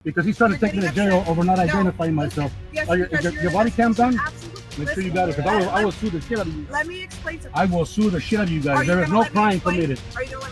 Because he's trying to take me to jail over not identifying myself. Yes, your body cam's on? Absolutely. Make sure you got it, because I will sue the shit out of you. Let me explain something. I will sue the shit out of you guys. There is no crime committed.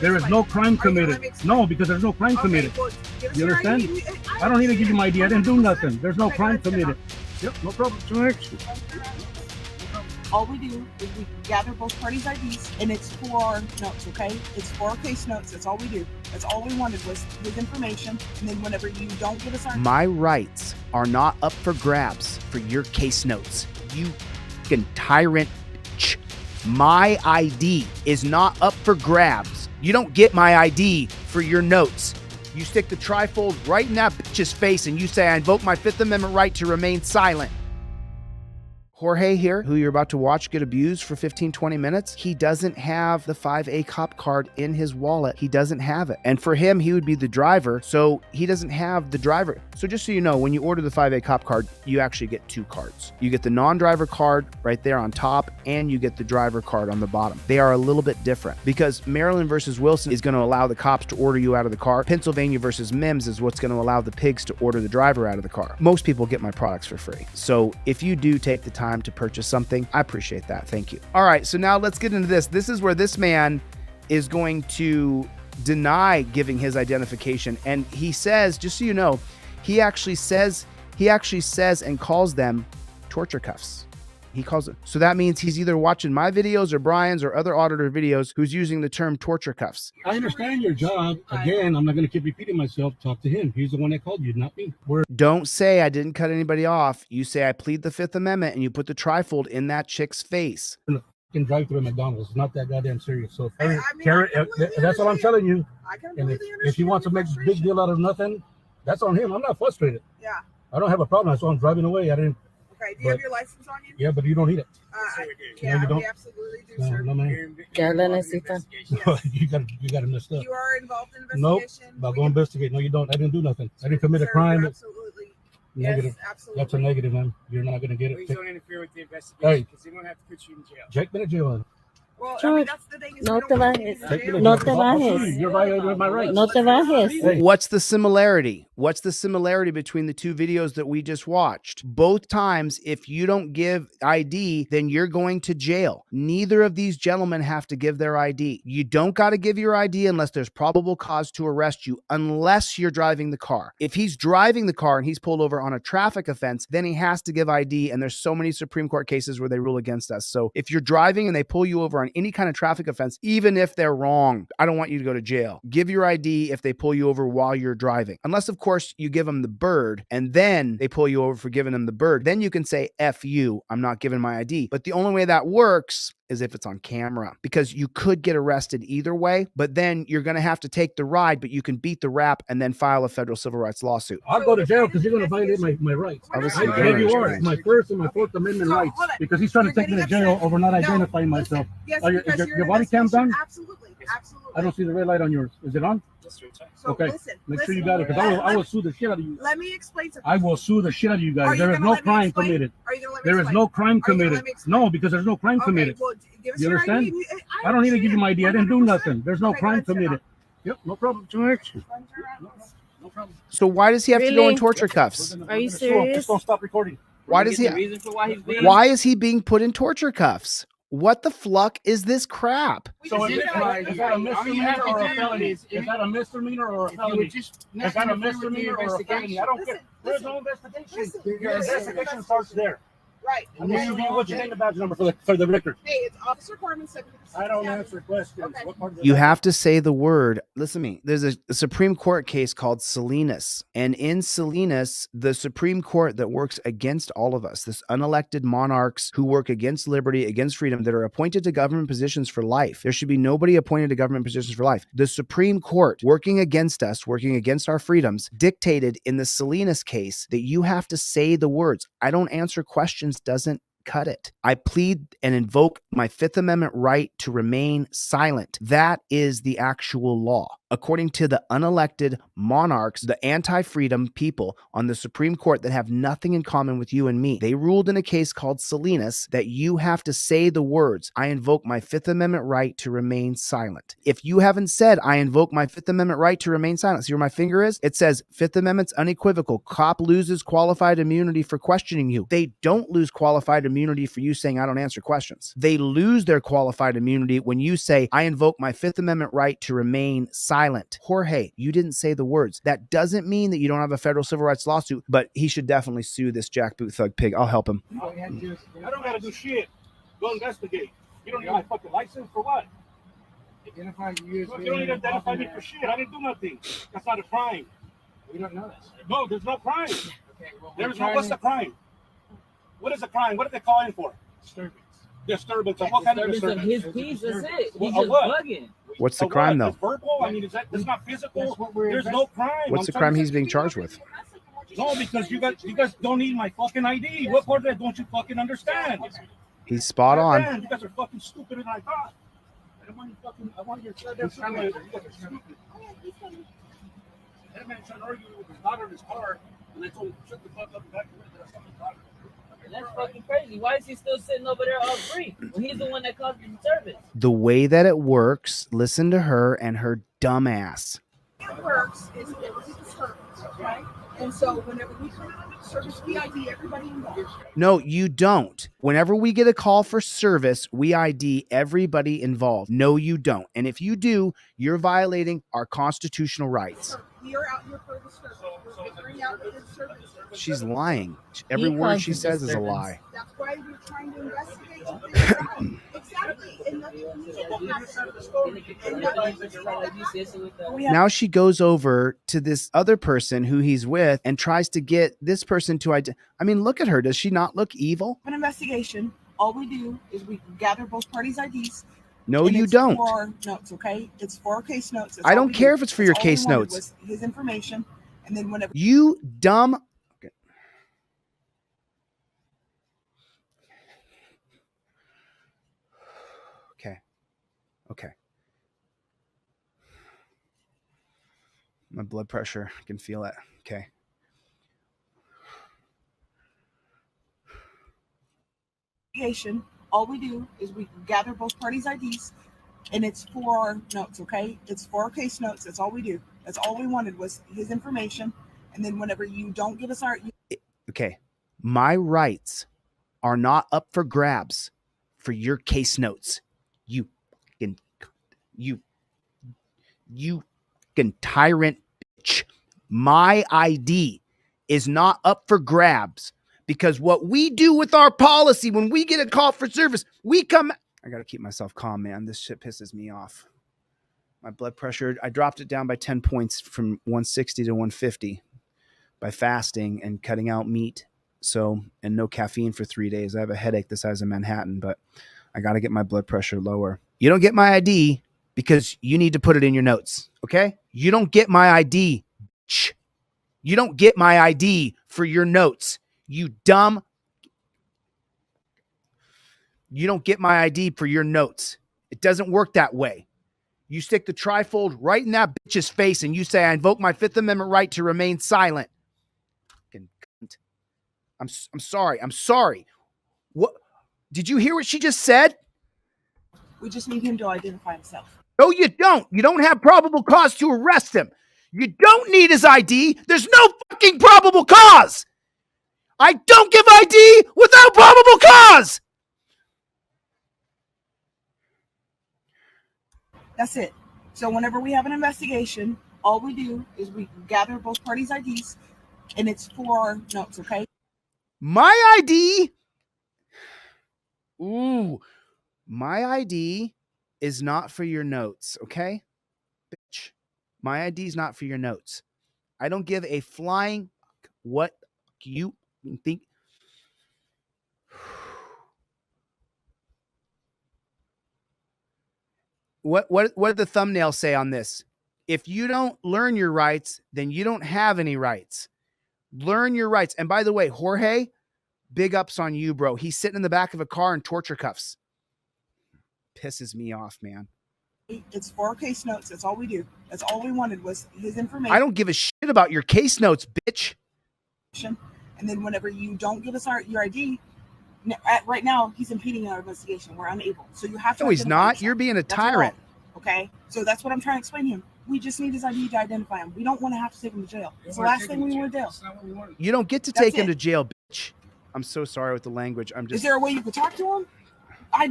There is no crime committed. No, because there's no crime committed. You understand? I don't need to give you my ID. I didn't do nothing. There's no crime committed. Yep, no problem. All we do is we gather both parties' IDs, and it's for our notes, okay? It's for our case notes. That's all we do. That's all we wanted was his information, and then whenever you don't give us our... My rights are not up for grabs for your case notes. You fucking tyrant. My ID is not up for grabs. You don't get my ID for your notes. You stick the trifold right in that bitch's face and you say, I invoke my Fifth Amendment right to remain silent. Jorge here, who you're about to watch get abused for 15, 20 minutes, he doesn't have the 5A cop card in his wallet. He doesn't have it. And for him, he would be the driver, so he doesn't have the driver. So just so you know, when you order the 5A cop card, you actually get two cards. You get the non-driver card right there on top, and you get the driver card on the bottom. They are a little bit different because Maryland versus Wilson is going to allow the cops to order you out of the car. Pennsylvania versus Mims is what's going to allow the pigs to order the driver out of the car. Most people get my products for free. So if you do take the time to purchase something, I appreciate that. Thank you. All right, so now let's get into this. This is where this man is going to deny giving his identification, and he says, just so you know, he actually says and calls them torture cuffs. He calls it. So that means he's either watching my videos or Brian's or other auditor videos who's using the term torture cuffs. I understand your job. Again, I'm not going to keep repeating myself. Talk to him. He's the one that called you, not me. Don't say I didn't cut anybody off. You say I plead the Fifth Amendment and you put the trifold in that chick's face. You can drive through a McDonald's. It's not that goddamn serious. So I that's what I'm telling you. I can And completely if he wants to make a big deal out of nothing, that's on him. I'm not frustrated. Yeah. I don't have a problem. That's why I'm driving away. I didn't. Okay. Do you have your license on you? Yeah, but you don't need it. Yeah, you don't? we absolutely do, No, sir. no, man. you got it messed up. You are involved in Nope. investigation. I'll go investigate. No, you don't. I didn't do nothing. I didn't commit a crime. Absolutely. Negative. Yes, absolutely. That's a negative, man. You're not going to get it. Please don't interfere with the investigation because they won't have to put you in jail. Jake been in jail. Well, I mean, that's the thing. Is No we don't te want you bajes. in jail. No te bajes. You're violating my rights. No te bajes. Hey. What's the similarity? What's the similarity between the two videos that we just watched? Both times, if you don't give ID, then you're going to jail. Neither of these gentlemen have to give their ID. You don't got to give your ID unless there's probable cause to arrest you, unless you're driving the car. If he's driving the car and he's pulled over on a traffic offense, then he has to give ID, and there's so many Supreme Court cases where they rule against us. So if you're driving and they pull you over on any kind of traffic offense, even if they're wrong, I don't want you to go to jail. Give your ID if they pull you over while you're driving. Unless, of course, you give them the bird and then they pull you over for giving them the bird. Then you can say, F you, I'm not giving my ID. But the only way that works is if it's on camera, because you could get arrested either way, but then you're going to have to take the ride, but you can beat the rap and then file a federal civil rights lawsuit. I'll go to jail because you're going to violate my rights. Obviously, I gave you yours, my First and my Fourth Amendment rights, because he's trying to take me to jail over not identifying myself. Yes, Your body cam's on? Absolutely. Absolutely. I don't see the red light on yours. Is it on? So Okay. Make sure you got it, because I will sue the shit out of you. Let me explain something. I will sue the shit out of you Are guys. you There is gonna no let me crime explain? committed. Are you gonna let me There is explain? no crime Are you gonna committed. let me explain? No, because there's no crime Okay, committed. well, give us You your understand? ID. I don't need to give you my ID. I didn't do 100%. nothing. There's no Okay, crime let's sit committed. down. Yep, no problem. George. No problem. So why does he have to go in Really? torture cuffs? Are you Just serious? don't stop recording. Why does he? Reason for why he's being Why is he being put in torture cuffs? What the fuck is this crap? So is Is that a misdemeanor or a felony? Is that a misdemeanor or a if you felony? would just Is that a misdemeanor or a felony? I don't care. There's no investigation. Your investigation starts there. Right. And then what's your name and badge number for the record? Hey, it's Officer Carmen 7. I don't answer questions. Okay. What part of You have to say the word. Listen to me. There's a Supreme Court case called Salinas. And in Salinas, the Supreme Court that works against all of us, this unelected monarchs who work against liberty, against freedom, that are appointed to government positions for life. There should be nobody appointed to government positions for life. The Supreme Court, working against us, working against our freedoms, dictated in the Salinas case that you have to say the words. I don't answer questions doesn't cut it. I plead and invoke my Fifth Amendment right to remain silent. That is the actual law. according to the unelected monarchs, the anti-freedom people on the Supreme Court that have nothing in common with you and me. They ruled in a case called Salinas that you have to say the words, I invoke my Fifth Amendment right to remain silent. If you haven't said, I invoke my Fifth Amendment right to remain silent, see where my finger is? It says Fifth Amendment's unequivocal. Cop loses qualified immunity for questioning you. They don't lose qualified immunity for you saying, I don't answer questions. They lose their qualified immunity when you say, I invoke my Fifth Amendment right to remain silent. Jorge, you didn't say the words. That doesn't mean that you don't have a federal civil rights lawsuit, but he should definitely sue this jackboot thug pig. I'll help him. I don't gotta do shit. Go investigate. You don't need my fucking license for what? Identify you. You don't need to identify me for shit. I didn't do nothing. That's not a crime. We don't know that. No, there's no crime. Okay, well, There's no. What's the crime? What is the crime? What did they call in for? disturbance? Disturbance. Of what kind of Disturbance of disturbance? his peace, that's it. He's Well, just what? bugging. What's the Of crime, what? though? It's verbal? I mean, that's not physical. That's what we're There's no crime. What's the crime he's being charged with? No, because you guys don't need my fucking ID. What part of that don't you fucking understand? He's spot on. Man, you guys are fucking stupider than I thought. I want your goddamn simulator. You guys are stupid. That man trying to argue with his daughter in his car, and they told him, shut the fuck up and back to it. That's something wrong. That's fucking crazy. Why is he still sitting over there all free when he's the one that caused the disturbance? The way that it works, listen to her and her dumb ass. It works is there was a disturbance, okay? And so whenever we come out of service, we ID everybody involved. No, you don't. Whenever we get a call for service, we ID everybody involved. No, you don't. And if you do, you're violating our constitutional rights. We are out here for the service. We're figuring out the service. She's lying. Every word she says is a lie. That's why we're trying to investigate and figure out. Exactly. And nothing needs to happen. Now she goes over to this other person who he's with and tries to get this person to I mean, look at her. Does she not look evil? An investigation. All we do is we gather both parties' IDs. No, and you it's don't. For our notes, okay? It's for our case notes. That's I all don't we care do. if it's for That's your all case we wanted notes. was his information, and then whenever You dumb. Okay. My blood pressure, I can feel it. Okay. investigation, all we do is we gather both parties' IDs, and it's for our notes, okay? It's for our case notes. That's all we do. That's all we wanted was his information, and then whenever you don't give us our, Okay. My rights are not up for grabs for your case notes. You tyrant bitch. My ID is not up for grabs because what we do with our policy when we get a call for service, we come. I got to keep myself calm, man. This shit pisses me off. My blood pressure, I dropped it down by 10 points from 160 to 150 by fasting and cutting out meat. So, and no caffeine for 3 days. I have a headache the size of Manhattan, but I got to get my blood pressure lower. You don't get my ID because you need to put it in your notes. Okay. You don't get my ID. You don't get my ID for your notes. You dumb. You don't get my ID for your notes. It doesn't work that way. You stick the trifold right in that bitch's face and you say, I invoke my Fifth Amendment right to remain silent. Fucking cunt. I'm sorry. I'm sorry. What? Did you hear what she just said? we just need him to identify himself. No, you don't. You don't have probable cause to arrest him. You don't need his ID. There's no fucking probable cause. I don't give ID without probable cause. That's it. So whenever we have an investigation, all we do is we gather both parties' IDs, and it's for our notes, okay? My ID. Ooh, my ID is not for your notes, okay? Bitch, my ID is not for your notes. I don't give a flying what you think. What did the thumbnail say on this? If you don't learn your rights, then you don't have any rights. Learn your rights. And by the way, Jorge, big ups on you, bro. He's sitting in the back of a car in torture cuffs. Pisses me off, man. It's for our case notes. That's all we do. That's all we wanted was his information. I don't give a shit about your case notes, bitch. And then whenever you don't give us your ID, right now he's impeding our investigation. We're unable. So you have to. No, he's not. You're being a tyrant. Okay, so that's what I'm trying to explain to him. We just need his ID to identify him. We don't want to have to take him to jail. It's the last thing we want to do. You don't get to take him to jail, bitch. I'm so sorry with the language. I'm just. Is there a way you could talk to him?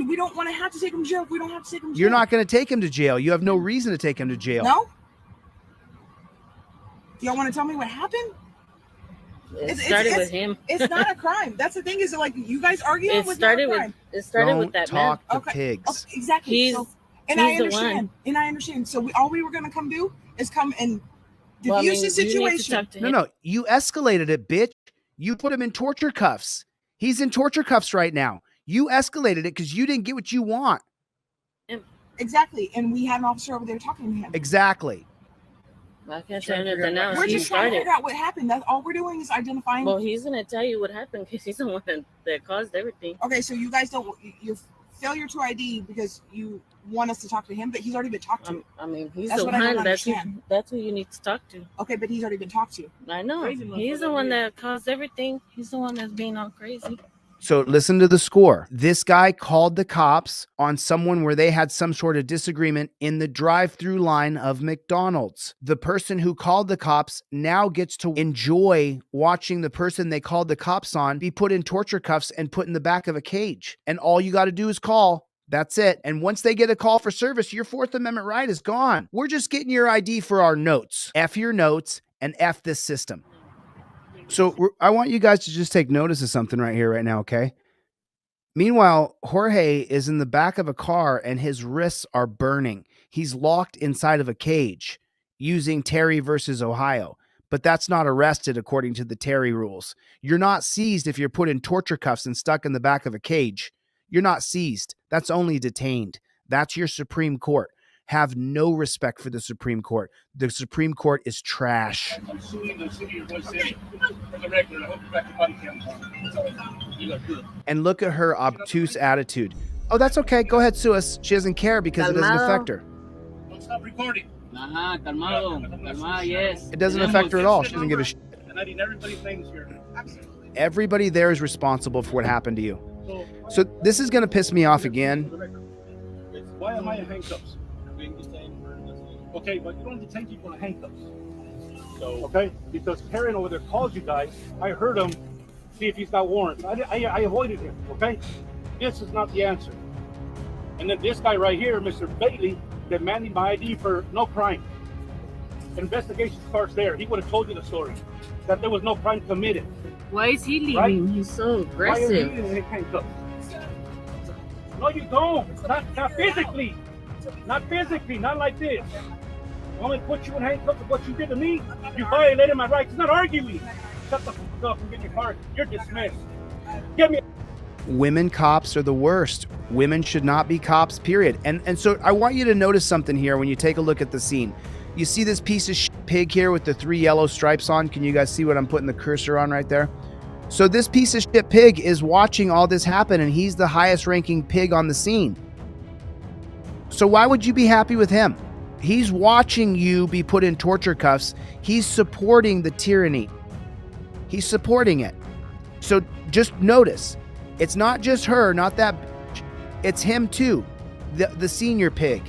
We don't want to have to take him to jail. If we don't have to take him to jail. You're not going to take him to jail. You have no reason to take him to jail. No. Y'all want to tell me what happened? It started with him. It's not a crime. That's the thing. Is like you guys arguing with not a crime. It started don't with that talk man. to pigs. Okay, exactly. And I understand. And I understand. So all we were going to come do is come and diffuse the situation. No. You escalated it, bitch. You put him in torture cuffs. He's in torture cuffs right now. You escalated it because you didn't get what you want. Exactly. And we had an officer over there talking to him. Exactly. I can't tell you that now. We're just trying to figure out what happened. That's all we're doing is identifying. Well, he's going to tell you what happened because he's the one that caused everything. Okay, so you guys don't, your failure to ID because you want us to talk to him, but he's already been talked to. I mean, he's the one. That's who you need to talk to. Okay, but he's already been talked to. I know. He's the one that caused everything. He's the one that's being all crazy. So listen to the score. This guy called the cops on someone where they had some sort of disagreement in the drive-through line of McDonald's. The person who called the cops now gets to enjoy watching the person they called the cops on be put in torture cuffs and put in the back of a cage. And all you got to do is call. That's it. And once they get a call for service, your Fourth Amendment right is gone. We're just getting your ID for our notes. F your notes and F this system. So I want you guys to just take notice of something right here, right now, okay? Meanwhile, Jorge is in the back of a car and his wrists are burning. He's locked inside of a cage using Terry versus Ohio, but that's not arrested according to the Terry rules. You're not seized if you're put in torture cuffs and stuck in the back of a cage. You're not seized. That's only detained. That's your Supreme Court. Have no respect for the Supreme Court. The Supreme Court is trash. And look at her obtuse attitude. Oh, that's okay. Go ahead, sue us. She doesn't care because it doesn't affect her. Stop recording. Yes. It doesn't affect her at all. She doesn't give a shit. And I need everybody's names here. Everybody there is responsible for what happened to you. So this is going to piss me off again. Why am I in handcuffs? Okay, but you don't detain people in handcuffs. So, okay, because Karen over there called you guys. I heard him see if he's got warrants. I avoided him, okay? This is not the answer. And then this guy right here, Mr. Bailey, demanding my ID for no crime. Investigation starts there. He would have told you the story, that there was no crime committed. Why is he leaving? Right? He's so Why are you aggressive. in handcuffs? No, you don't. Not physically. Not physically. Not like this. I'm going to put you in handcuffs of what you did to me. You violated my rights. It's not arguing. Shut the fuck up and get your car. You're dismissed. Get me. Women cops are the worst. Women should not be cops, period. And so I want you to notice something here when you take a look at the scene. You see this piece of shit pig here with the 3 yellow stripes on? Can you guys see what I'm putting the cursor on right there? So this piece of shit pig is watching all this happen, and he's the highest ranking pig on the scene. So why would you be happy with him? He's watching you be put in torture cuffs. He's supporting the tyranny. He's supporting it. So just notice, it's not just her, not that bitch. It's him too, the senior pig.